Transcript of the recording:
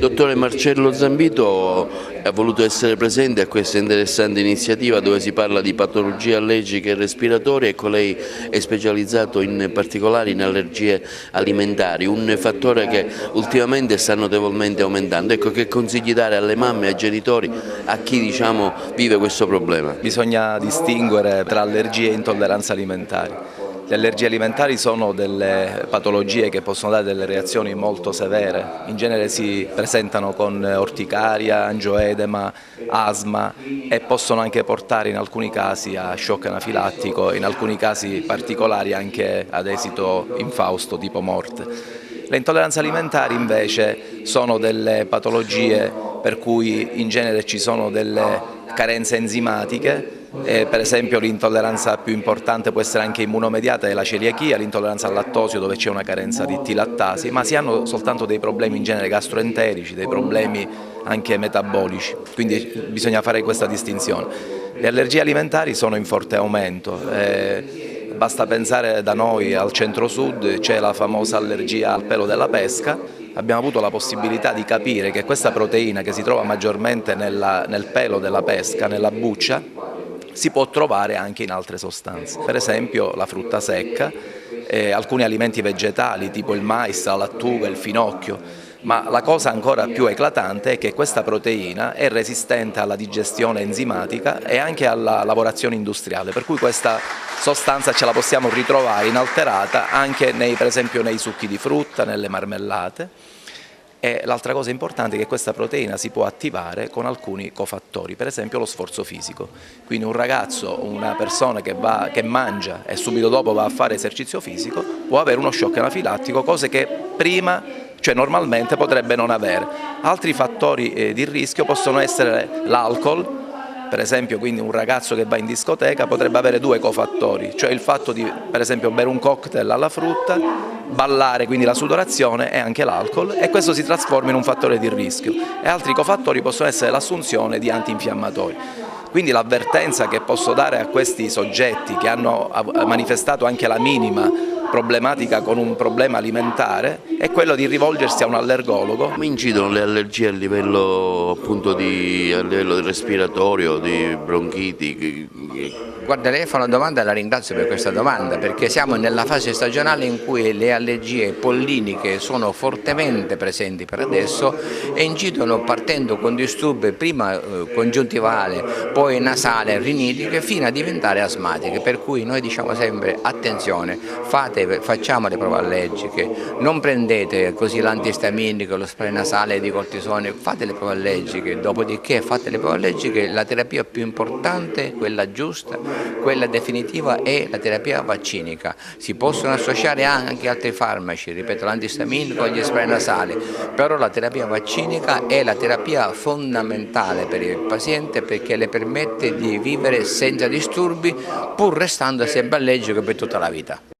Dottore Marcello Zambito ha voluto essere presente a questa interessante iniziativa dove si parla di patologie allergiche e respiratorie. Ecco, lei è specializzato in particolare in allergie alimentari, un fattore che ultimamente sta notevolmente aumentando. Ecco, che consigli dare alle mamme e ai genitori, a chi vive questo problema? Bisogna distinguere tra allergie e intolleranze alimentari. Le allergie alimentari sono delle patologie che possono dare delle reazioni molto severe, in genere si presentano con orticaria, angioedema, asma e possono anche portare in alcuni casi a shock anafilattico, in alcuni casi particolari anche ad esito infausto tipo morte. Le intolleranze alimentari invece sono delle patologie per cui in genere ci sono delle carenze enzimatiche. Per esempio l'intolleranza più importante può essere anche immunomediata, è la celiachia, l'intolleranza al lattosio dove c'è una carenza di T-lattasi, ma si hanno soltanto dei problemi in genere gastroenterici, dei problemi anche metabolici, quindi bisogna fare questa distinzione. Le allergie alimentari sono in forte aumento. Basta pensare da noi al centro-sud, c'è la famosa allergia al pelo della pesca. Abbiamo avuto la possibilità di capire che questa proteina che si trova maggiormente nel pelo della pesca, nella buccia, si può trovare anche in altre sostanze, per esempio la frutta secca, alcuni alimenti vegetali tipo il mais, la lattuga, il finocchio. Ma la cosa ancora più eclatante è che questa proteina è resistente alla digestione enzimatica e anche alla lavorazione industriale, per cui questa sostanza ce la possiamo ritrovare inalterata anche per esempio nei succhi di frutta, nelle marmellate. E l'altra cosa importante è che questa proteina si può attivare con alcuni cofattori, per esempio lo sforzo fisico. Quindi un ragazzo, una persona che mangia e subito dopo va a fare esercizio fisico può avere uno shock anafilattico, cose che prima, cioè normalmente, potrebbe non avere. Altri fattori di rischio possono essere l'alcol. Per esempio, quindi un ragazzo che va in discoteca potrebbe avere due cofattori, cioè il fatto di, per esempio, bere un cocktail alla frutta, ballare, quindi la sudorazione e anche l'alcol, e questo si trasforma in un fattore di rischio. E altri cofattori possono essere l'assunzione di antinfiammatori. Quindi l'avvertenza che posso dare a questi soggetti che hanno manifestato anche la minima problematica con un problema alimentare è quello di rivolgersi a un allergologo. Come incidono le allergie a livello appunto respiratorio, di bronchiti? Guarda, lei fa una domanda e la ringrazio per questa domanda, perché siamo nella fase stagionale in cui le allergie polliniche sono fortemente presenti per adesso e incidono partendo con disturbi prima congiuntivale, poi nasale, rinitiche, fino a diventare asmatiche, per cui noi diciamo sempre attenzione, facciamo le prove allergiche, non prendete così l'antistaminico, lo spray nasale di cortisone, fate le prove allergiche, dopodiché fate le prove allergiche, la terapia più importante, quella giusta, quella definitiva è la terapia vaccinica. Si possono associare anche altri farmaci, ripeto, l'antistaminico e gli spray nasali, però la terapia vaccinica è la terapia fondamentale per il paziente perché le permette di vivere senza disturbi pur restando sempre allergico per tutta la vita.